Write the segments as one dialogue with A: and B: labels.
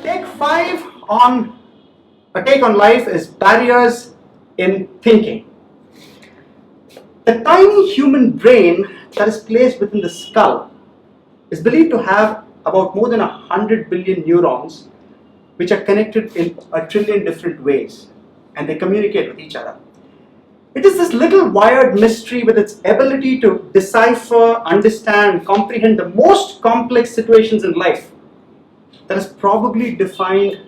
A: Take 5 on a take on life is barriers in thinking. The tiny human brain that is placed within the skull is believed to have about more than 100 billion neurons which are connected in a trillion different ways, and they communicate with each other. It is this little wired mystery with its ability to decipher, understand, comprehend the most complex situations in life that has probably defined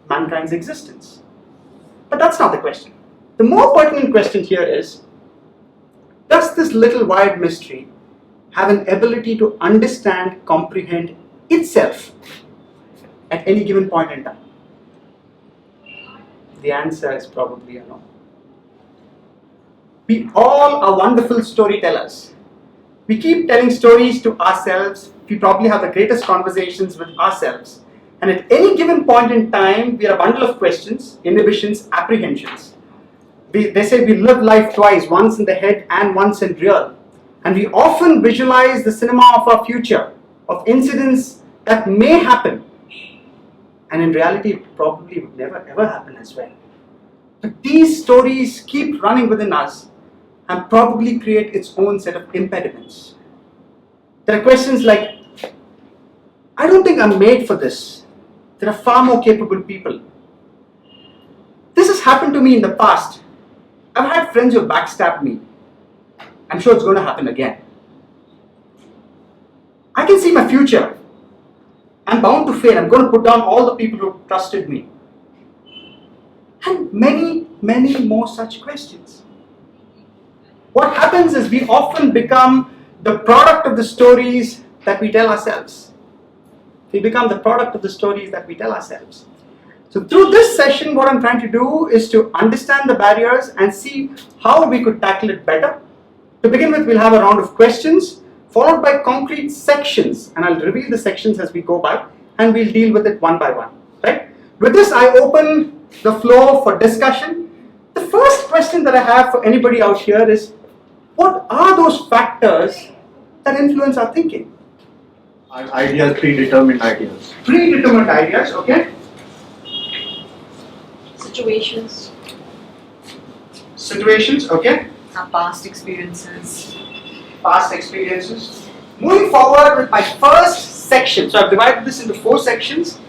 A: mankind's existence. But that's not the question. The more pertinent question here is, does this little wired mystery have an ability to understand, comprehend itself at any given point in time? The answer is probably a no. We all are wonderful storytellers. We keep telling stories to ourselves. We probably have the greatest conversations with ourselves. And at any given point in time, we are a bundle of questions, inhibitions, apprehensions. They say we live life twice, once in the head and once in real. And we often visualize the cinema of our future, of incidents that may happen. And in reality, it probably would never ever happen as well. But these stories keep running within us and probably create its own set of impediments. There are questions like, I don't think I'm made for this. There are far more capable people. This has happened to me in the past. I've had friends who have backstabbed me. I'm sure it's going to happen again. I can see my future. I'm bound to fail. I'm going to put down all the people who trusted me. And many, many more such questions. What happens is we often become the product of the stories that we tell ourselves. We become the product of the stories that we tell ourselves. So through this session, what I'm trying to do is to understand the barriers and see how we could tackle it better. To begin with, we'll have a round of questions, followed by concrete sections, and I'll reveal the sections as we go by, and we'll deal with it one by one. Right? With this, I open the floor for discussion. The first question that I have for anybody out here is, what are those factors that influence our thinking?
B: Ideas, predetermined ideas.
A: Predetermined ideas, okay?
C: Situations,
A: Situations, okay?
C: our past experiences.
A: Past experiences. Moving forward with my first section. So I've divided this into 4 sections.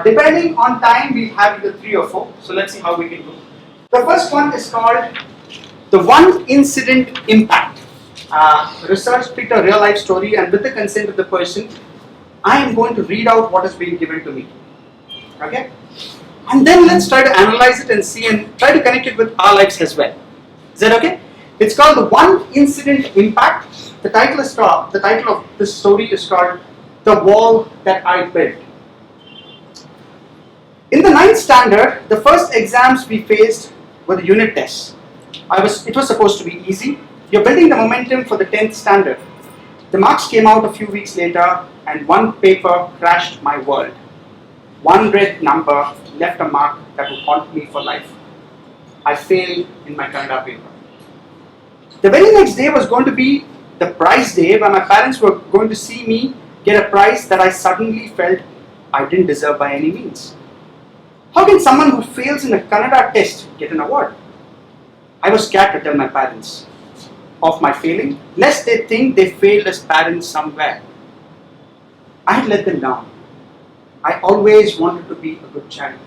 A: Depending on time, we'll have either 3 or 4. So let's see how we can do. The first one is called the one incident impact. Research picked a real life story, and with the consent of the person, I am going to read out what is being given to me. Okay? And then let's try to analyze it and see and try to connect it with our lives as well. Is that okay? It's called the one incident impact. The title of this story is called The Wall That I Built. In the 9th standard, the first exams we faced were the unit tests. It was supposed to be easy. You're building the momentum for the 10th standard. The marks came out a few weeks later, and one paper crashed my world. One red number left a mark that would haunt me for life. I failed in my Kannada paper. The very next day was going to be the prize day, where my parents were going to see me get a prize that I suddenly felt I didn't deserve by any means. How can someone who fails in a Kannada test get an award? I was scared to tell my parents of my failing, lest they think they failed as parents somewhere. I had let them down. I always wanted to be a good child.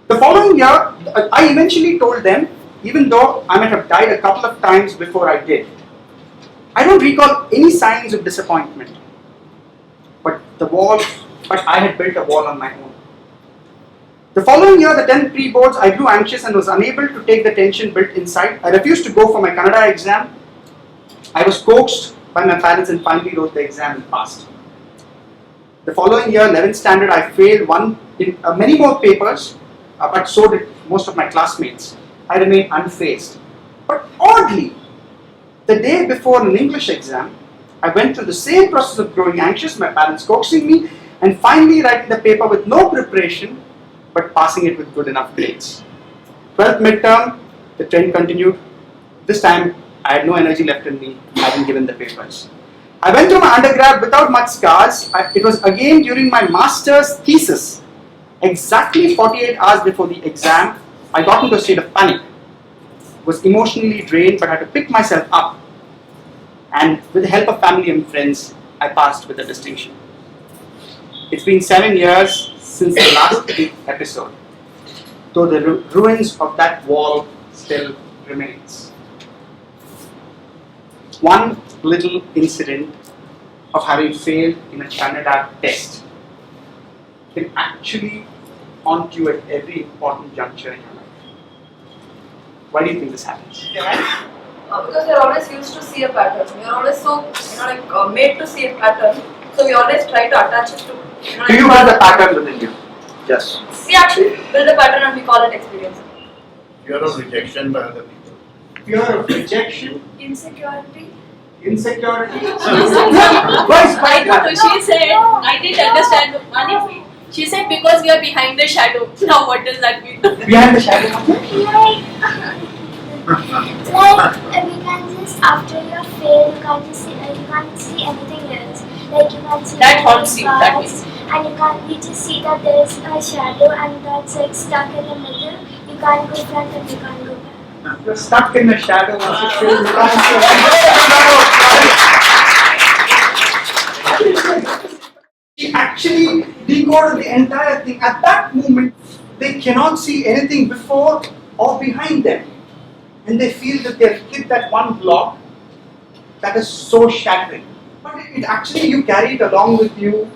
A: The following year, I eventually told them, even though I might have died a couple of times before I did. I don't recall any signs of disappointment. But I had built a wall on my own. The following year, the 10th pre-boards, I grew anxious and was unable to take the tension built inside. I refused to go for my Kannada exam. I was coaxed by my parents and finally wrote the exam and passed. The following year, 11th standard, I failed many more papers, but so did most of my classmates. I remained unfazed. But oddly, the day before an English exam, I went through the same process of growing anxious, my parents coaxing me, and finally writing the paper with no preparation, but passing it with good enough grades. 12th midterm, the trend continued. This time, I had no energy left in me, having given the papers. I went through my undergrad without much scars. It was again during my master's thesis. Exactly 48 hours before the exam, I got into a state of panic. Was emotionally drained, but had to pick myself up. And with the help of family and friends, I passed with a distinction. It's been 7 years since the last big episode, though the ruins of that wall still remains. One little incident of having failed in a Canada test can actually haunt you at every important juncture in your life. Why do you think this happens?
D: Because you're always used to see a pattern. You're always so, made to see a pattern. So we always try to attach it to.
A: Do you have the pattern within you? Yes.
D: We actually build a pattern and we call it experience.
B: Fear of rejection by other people.
A: Fear of rejection,
D: Insecurity.
A: insecurity.
C: She said, I didn't understand Mani. She said because we are behind the shadow. Now what does that mean?
A: Behind the shadow.
E: Like we can just after you fail, you can't just see, you can't see anything else. Like you can't see
C: That haunts you, that
E: means. And you just see that there is a shadow and that's like stuck in the middle. You can't go front and you can't go back.
A: You're stuck in the shadow once you fail. You can't see. She actually decoded the entire thing. At that moment, they cannot see anything before or behind them. And they feel that they've hit that one block that is so shattering. But it actually, you carry it along with you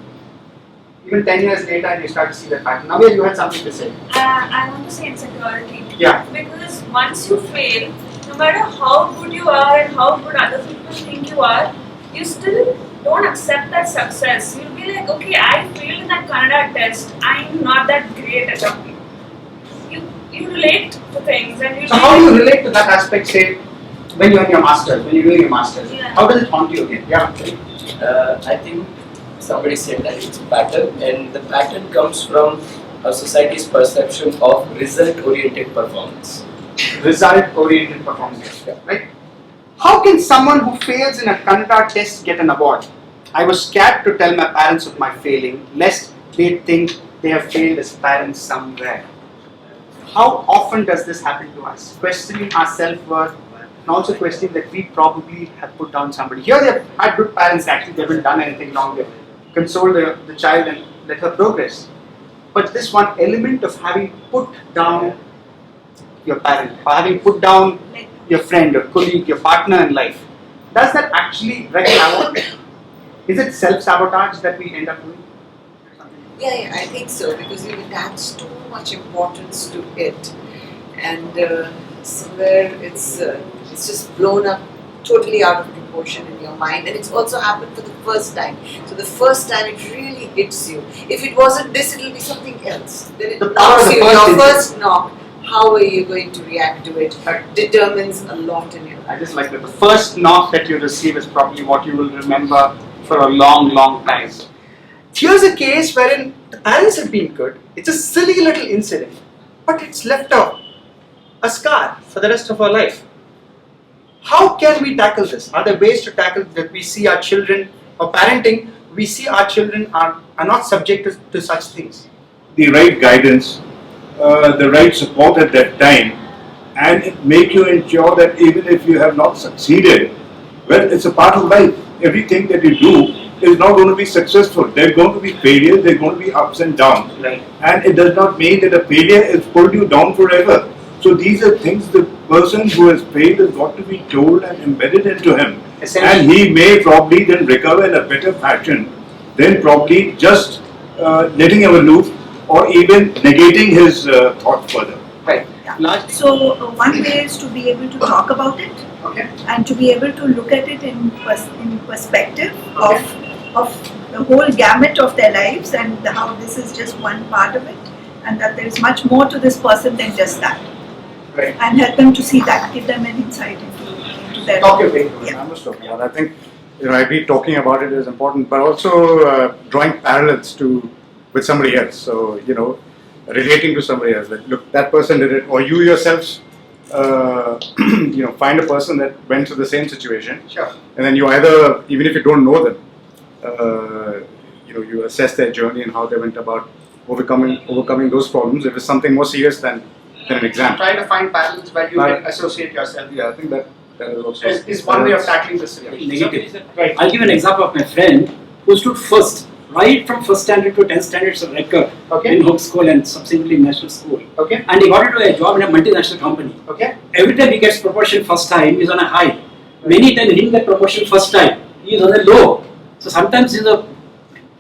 A: even 10 years later and you start to see that pattern. Now you had something to say.
F: I want to say insecurity.
A: Yeah.
F: Because once you fail, no matter how good you are and how good other people think you are, you still don't accept that success. You'll be like, okay, I failed in that Kannada test. I'm not that great at something. You relate to things and you.
A: So how do you relate to that aspect, say, when you're in your masters, when you're doing your masters?
F: Yeah.
A: How does it haunt you again? Yeah.
G: I think somebody said that it's a pattern, and the pattern comes from a society's perception of result-oriented performance.
A: Result-oriented performance, right? How can someone who fails in a Kannada test get an award? I was scared to tell my parents of my failing, lest they think they have failed as parents somewhere. How often does this happen to us? Questioning our self-worth and also questioning that we probably have put down somebody. Here they have had good parents, actually they haven't done anything wrong. They've consoled the child and let her progress. But this one element of having put down your parent, or having put down your friend, your colleague, your partner in life, does that actually wreak havoc? Is it self-sabotage that we end up doing?
H: Yeah, I think so, because you attach too much importance to it, and somewhere it's just blown up totally out of proportion in your mind, and it's also happened for the first time. So the first time it really hits you. If it wasn't this, it'll be something else. Then it knocks you. Your first knock, how are you going to react to it, determines a lot in your life.
A: I just like that. The first knock that you receive is probably what you will remember for a long, long time. Here's a case wherein the parents have been good. It's a silly little incident, but it's left a scar for the rest of our life. How can we tackle this? Are there ways to tackle that? We see our children, or parenting, we see our children are not subject to such things.
I: The right guidance, the right support at that time, and it make you ensure that even if you have not succeeded, well, it's a part of life. Everything that you do is not going to be successful. There are going to be failures, there are going to be ups and downs.
A: Right.
I: And it does not mean that a failure has pulled you down forever. So these are things the person who has failed has got to be told and embedded into him. And he may probably then recover in a better fashion than probably just letting him aloof or even negating his thoughts further.
A: Right.
J: So one way is to be able to talk about it,
A: Okay.
J: and to be able to look at it in perspective of the whole gamut of their lives, and how this is just one part of it, and that there is much more to this person than just that.
A: Right.
J: And help them to see that, give them an insight into their
A: Okay.
J: Yeah.
B: I must talk about. I think I agree. Talking about it is important, but also drawing parallels with somebody else. So relating to somebody else. Like, look, that person did it, or you yourselves find a person that went through the same situation,
A: Sure.
B: and then you either, even if you don't know them, you assess their journey and how they went about overcoming those problems. If it's something more serious than an exam.
A: Try to find parallels where you can associate yourself.
B: Yeah, I think that is also
A: Is one way of tackling this situation.
K: Negative.
A: Right.
K: I'll give an example of my friend who stood first, right from first standard to 10th standard as a record
A: Okay.
K: in Hope School and subsequently in national school.
A: Okay.
K: And he got into a job in a multinational company.
A: Okay.
K: Every time he gets promotion first time, he's on a high. Many times he didn't get promotion first time, he is on a low. So sometimes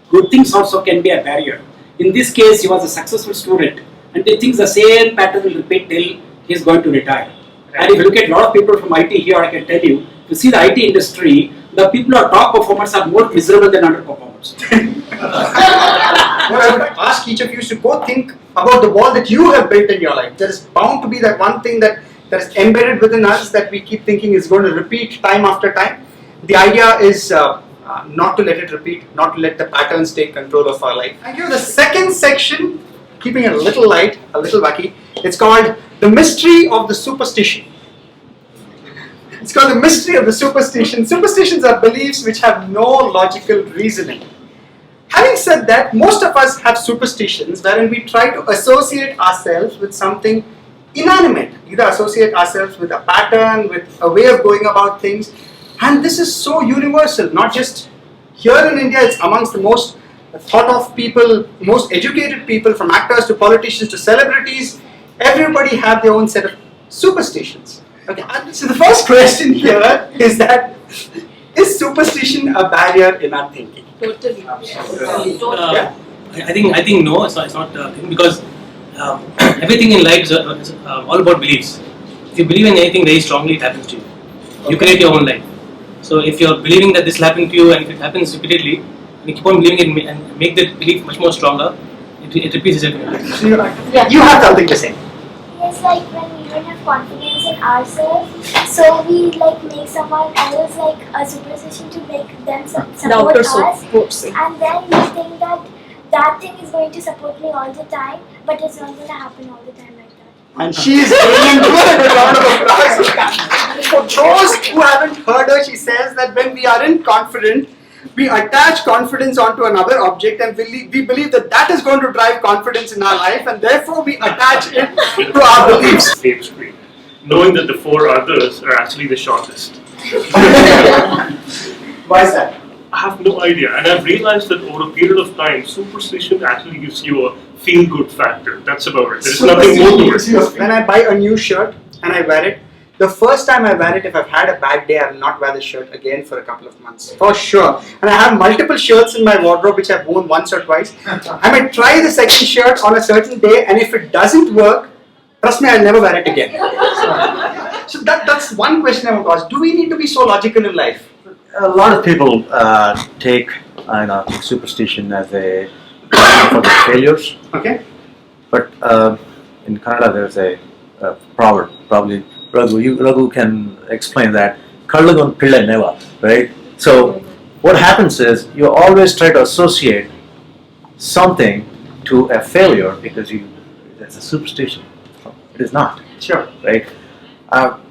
K: good things also can be a barrier. In this case, he was a successful student and he thinks the same pattern will repeat till he is going to retire. And if you look at a lot of people from IT here, I can tell you, if you see the IT industry, the people who are top performers are more miserable than underperformers.
A: What I would ask each of you is to go think about the wall that you have built in your life. There is bound to be that one thing that is embedded within us that we keep thinking is going to repeat time after time. The idea is not to let it repeat, not to let the patterns take control of our life. Thank you. The second section, keeping it a little light, a little wacky, it's called The Mystery of the Superstition. It's called The Mystery of the Superstition. Superstitions are beliefs which have no logical reasoning. Having said that, most of us have superstitions wherein we try to associate ourselves with something inanimate, either associate ourselves with a pattern, with a way of going about things. And this is so universal, not just here in India, it's amongst the most thought of people, most educated people, from actors to politicians to celebrities. Everybody have their own set of superstitions. Okay, so the first question here is that, is superstition a barrier in our thinking?
C: Totally.
A: Yeah.
L: I think no, it's not because everything in life is all about beliefs. If you believe in anything very strongly, it happens to you. You create your own life. So if you're believing that this will happen to you, and if it happens repeatedly, and you keep on believing it and make that belief much more stronger, it repeats itself in your life.
A: So you have something to say.
E: Yes, like when we don't have confidence in ourselves, so we make someone else a superstition to make them support us, and then we think that that thing is going to support me all the time, but it's not going to happen all the time like that.
A: And she is brilliant. A round of applause. For those who haven't heard her, she says that when we aren't confident, we attach confidence onto another object and we believe that that is going to drive confidence in our life, and therefore we attach it to our beliefs.
M: Same screen, knowing that the four others are actually the shortest.
A: Why is that?
M: I have no idea, and I've realized that over a period of time, superstition actually gives you a feel-good factor. That's about it. There's nothing more to it.
A: When I buy a new shirt and I wear it, the first time I wear it, if I've had a bad day, I will not wear the shirt again for a couple of months. For sure. And I have multiple shirts in my wardrobe which I've worn once or twice. I might try the second shirt on a certain day, and if it doesn't work, trust me, I'll never wear it again. So that's one question I want to ask. Do we need to be so logical in life?
N: A lot of people take superstition as a for the failures.
A: Okay.
N: But in Kannada, there's a proverb. Probably Raghu can explain that. Kallagon pilla neva, right? So what happens is you always try to associate something to a failure because that's a superstition. It is not.
A: Sure.
N: Right?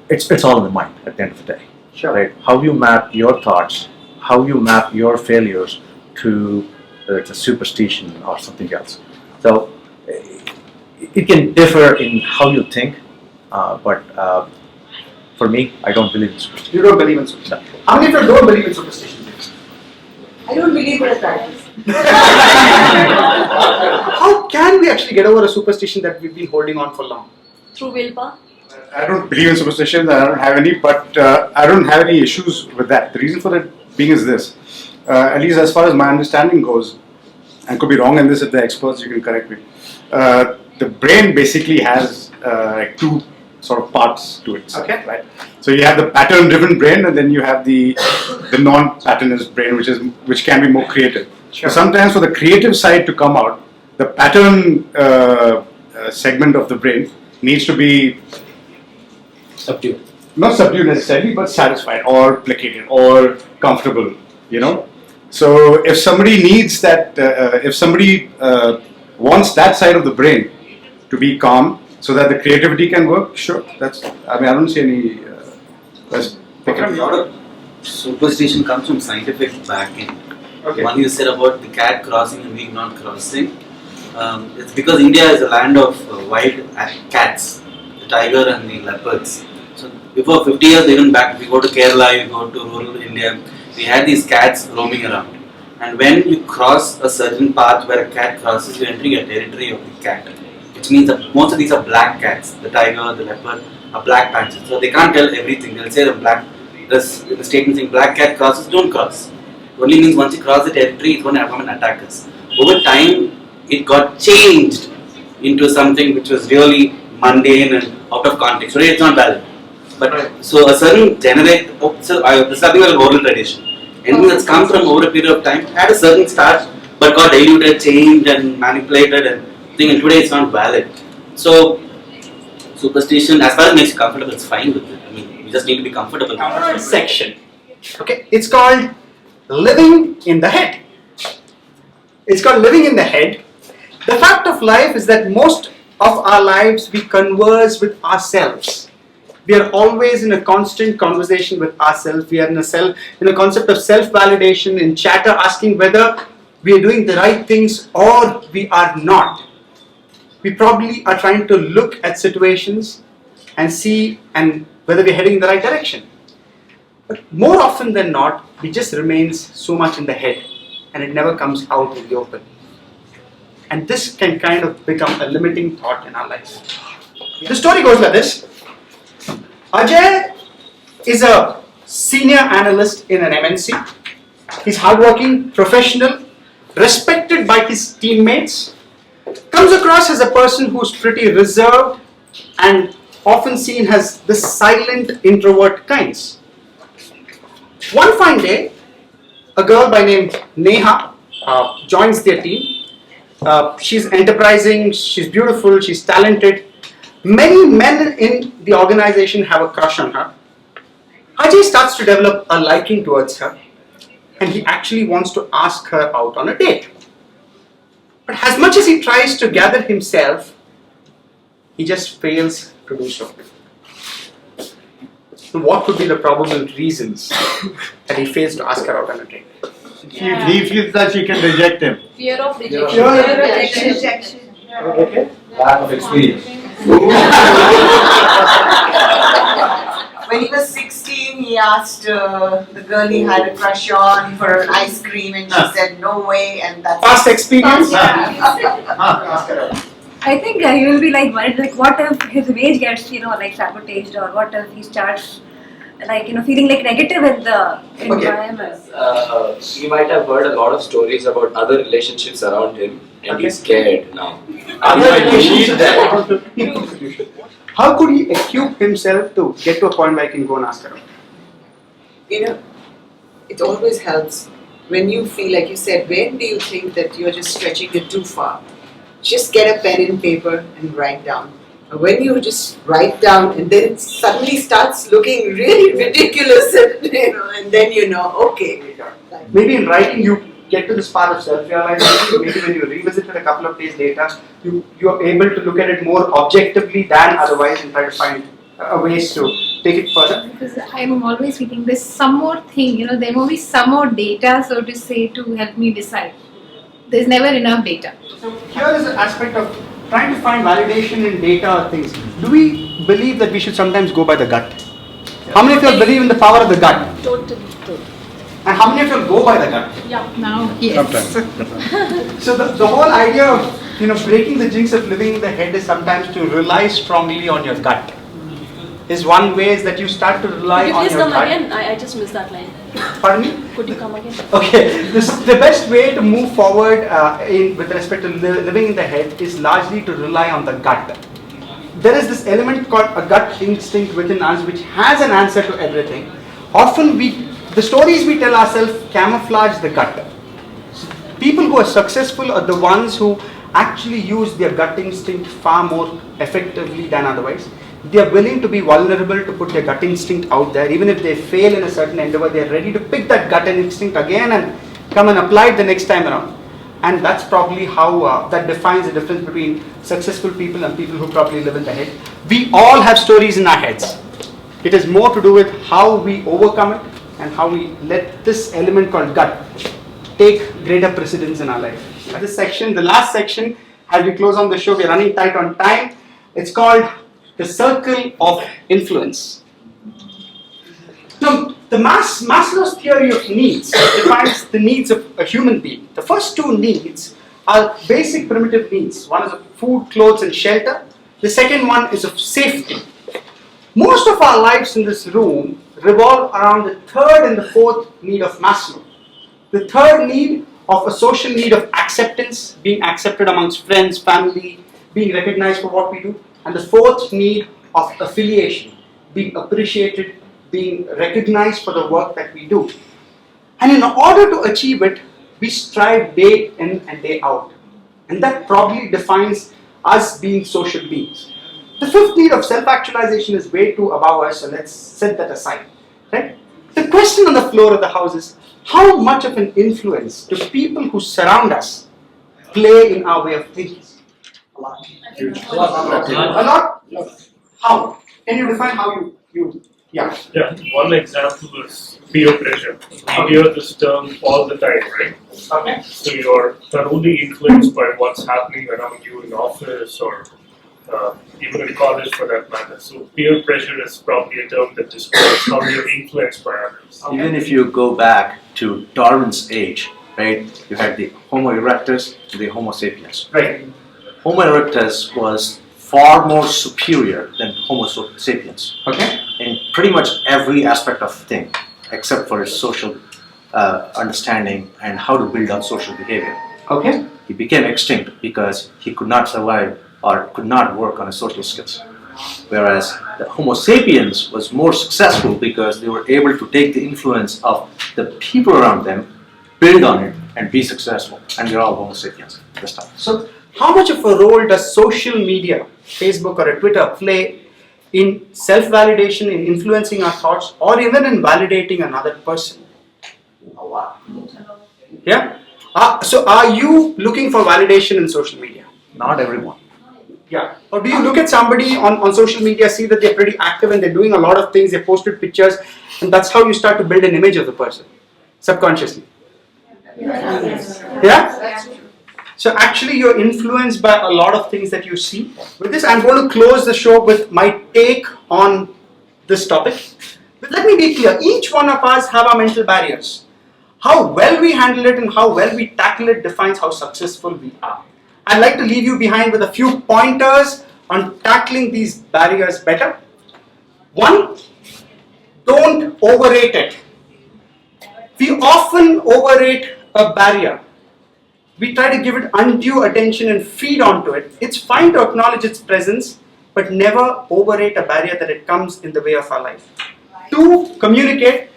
N: It's all in the mind at the end of the day.
A: Sure.
N: Right? How you map your thoughts, how you map your failures to whether it's a superstition or something else. So it can differ in how you think, but for me, I don't believe in superstition.
A: You don't believe in superstition? How many of you don't believe in superstition?
H: I don't believe in that.
A: How can we actually get over a superstition that we've been holding on for long?
C: Through willpower?
B: I don't believe in superstitions. I don't have any, but I don't have any issues with that. The reason for that being is this. At least as far as my understanding goes, and could be wrong in this, if they're experts, you can correct me. The brain basically has two sort of parts to it.
A: Okay.
B: Right. So you have the pattern-driven brain, and then you have the non-patternist brain, which can be more creative.
A: Sure.
B: So sometimes for the creative side to come out, the pattern segment of the brain needs to be
L: Subdued.
B: Not subdued necessarily, but satisfied or placated or comfortable. So if somebody needs that, if somebody wants that side of the brain to be calm, so that the creativity can work. Sure, that's. I mean, I don't see any.
O: A lot of superstition comes from scientific backing.
B: Okay.
O: One you said about the cat crossing and we not crossing. It's because India is a land of wild cats, the tiger and the leopards. So before 50 years, even back, we go to Kerala, you go to rural India, we had these cats roaming around. And when you cross a certain path where a cat crosses, you're entering a territory of the cat. Which means that most of these are black cats. The tiger, the leopard are black patches. So they can't tell everything. They'll say the statement saying black cat crosses, don't cross. It only means once you cross the territory, it's going to come and attack us. Over time, it got changed into something which was really mundane and out of context. Today, it's not valid. But so a certain this is something like oral tradition. Anything that's come from over a period of time had a certain start, but got diluted, changed, and manipulated, and today it's not valid. So superstition, as far as it makes you comfortable, it's fine with it. I mean, you just need to be comfortable.
A: Section. Okay, it's called living in the head. It's called living in the head. The fact of life is that most of our lives we converse with ourselves. We are always in a constant conversation with ourselves. We are in a concept of self-validation, in chatter, asking whether we are doing the right things or we are not. We probably are trying to look at situations and see whether we're heading in the right direction. But more often than not, it just remains so much in the head and it never comes out in the open. And this can kind of become a limiting thought in our lives. The story goes like this. Ajay is a senior analyst in an MNC. He's hardworking, professional, respected by his teammates, comes across as a person who's pretty reserved and often seen as the silent introvert kinds. One fine day, a girl by name Neha joins their team. She's enterprising, she's beautiful, she's talented. Many men in the organization have a crush on her. Ajay starts to develop a liking towards her and he actually wants to ask her out on a date. But as much as he tries to gather himself, he just fails to do so. So what could be the probable reasons that he fails to ask her out on a date?
I: He feels that she can reject him.
D: Fear of rejection.
J: Fear of rejection.
A: Okay.
N: Lack of experience.
H: When he was 16, he asked the girl he had a crush on for an ice cream, and she said no way, and that's
A: Past experience?
H: Ask her out.
P: I think he will be like worried, like what if his image gets, like sabotaged, or what if he starts, feeling like negative in the environment.
G: He might have heard a lot of stories about other relationships around him, and he's scared now.
A: How could he equip himself to get to a point where he can go and ask her out?
H: It always helps when you feel, like you said, when do you think that you're just stretching it too far? Just get a pen and paper and write down. When you just write down and then it suddenly starts looking really ridiculous, and then okay.
A: Maybe in writing you get to this part of self-realization. Maybe when you revisit it a couple of days later, you are able to look at it more objectively than otherwise and try to find ways to take it further.
Q: Because I'm always thinking there's some more thing, there will be some more data, so to say, to help me decide. There's never enough data.
A: So here is an aspect of trying to find validation in data or things. Do we believe that we should sometimes go by the gut? How many of you believe in the power of the gut?
C: Totally.
A: And how many of you go by the gut?
C: Yeah.
Q: Now, yes.
A: So the whole idea of breaking the jinx of living in the head is sometimes to rely strongly on your gut. Is one way is that you start to rely on
C: Could you
A: your
C: please
A: gut.
C: come again? I just missed that line.
A: Pardon me?
C: Could you come again?
A: Okay, the best way to move forward with respect to living in the head is largely to rely on the gut. There is this element called a gut instinct within us which has an answer to everything. Often the stories we tell ourselves camouflage the gut. People who are successful are the ones who actually use their gut instinct far more effectively than otherwise. They are willing to be vulnerable to put their gut instinct out there. Even if they fail in a certain endeavor, they are ready to pick that gut instinct again and come and apply it the next time around. And that's probably how that defines the difference between successful people and people who probably live in the head. We all have stories in our heads. It is more to do with how we overcome it and how we let this element called gut take greater precedence in our life. This section, the last section, as we close on the show, we're running tight on time. It's called the circle of influence. Now, the Maslow's theory of needs defines the needs of a human being. The first two needs are basic primitive needs. One is of food, clothes, and shelter. The second one is of safety. Most of our lives in this room revolve around the third and the fourth need of Maslow. The third need of a social need of acceptance, being accepted amongst friends, family, being recognized for what we do. And the fourth need of affiliation, being appreciated, being recognized for the work that we do. And in order to achieve it, we strive day in and day out. And that probably defines us being social beings. The fifth need of self-actualization is way too above us, so let's set that aside. Right? The question on the floor of the house is, how much of an influence do people who surround us play in our way of thinking? A lot. A lot? How? Can you define how you Yeah.
M: One example is peer pressure. We hear this term all the time, right?
A: Okay.
M: So you're thoroughly influenced by what's happening around you in office or even in college for that matter. So peer pressure is probably a term that describes how you're influenced by others.
N: Even if you go back to Darwin's age, right, you had the Homo erectus and the Homo sapiens.
A: Right.
N: Homo erectus was far more superior than Homo sapiens.
A: Okay.
N: In pretty much every aspect of thing, except for his social understanding and how to build up social behavior.
A: Okay.
N: He became extinct because he could not survive or could not work on his social skills. Whereas the Homo sapiens was more successful because they were able to take the influence of the people around them, build on it, and be successful. And they're all Homo sapiens this time.
A: So, how much of a role does social media, Facebook or a Twitter, play in self-validation, in influencing our thoughts, or even in validating another person? A lot. Yeah? So are you looking for validation in social media?
N: Not everyone.
A: Yeah. Or do you look at somebody on social media, see that they're pretty active and they're doing a lot of things, they posted pictures, and that's how you start to build an image of the person, subconsciously? Yeah? So actually you're influenced by a lot of things that you see. With this, I'm going to close the show with my take on this topic. But let me be clear, each one of us have our mental barriers. How well we handle it and how well we tackle it defines how successful we are. I'd like to leave you behind with a few pointers on tackling these barriers better. One, don't overrate it. We often overrate a barrier. We try to give it undue attention and feed onto it. It's fine to acknowledge its presence, but never overrate a barrier that it comes in the way of our life. Two, communicate.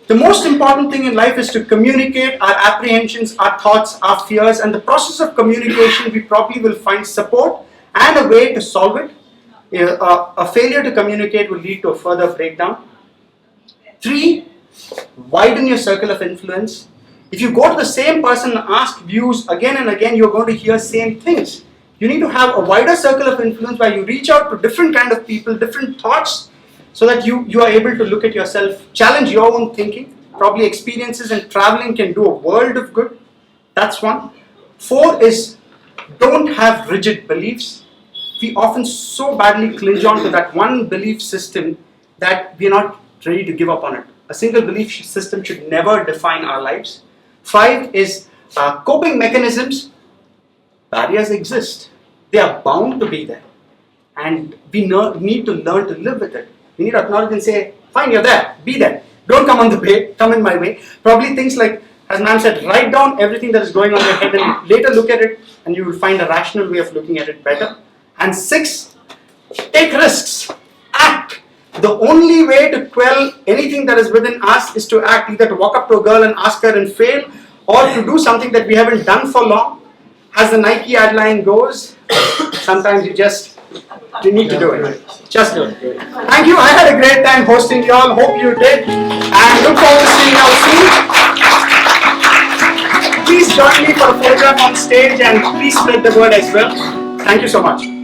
A: The most important thing in life is to communicate our apprehensions, our thoughts, our fears, and the process of communication, we probably will find support and a way to solve it. A failure to communicate will lead to a further breakdown. Three, widen your circle of influence. If you go to the same person and ask views again and again, you're going to hear same things. You need to have a wider circle of influence where you reach out to different kind of people, different thoughts, so that you are able to look at yourself, challenge your own thinking. Probably experiences and traveling can do a world of good. That's one. Four is, don't have rigid beliefs. We often so badly cling on to that one belief system that we're not ready to give up on it. A single belief system should never define our lives. Five is coping mechanisms. Barriers exist. They are bound to be there. And we need to learn to live with it. We need to acknowledge and say, fine, you're there, be there. Don't come on the way, come in my way. Probably things like, as ma'am said, write down everything that is going on in your head and later look at it and you will find a rational way of looking at it better. And six, take risks, act. The only way to quell anything that is within us is to act, either to walk up to a girl and ask her and fail, or to do something that we haven't done for long. As the Nike ad line goes, sometimes you need to do it. Just do it. Thank you. I had a great time hosting you all. Hope you did. And look forward to seeing you all soon. please join me for a photograph on stage and please spread the word as well. Thank you so much.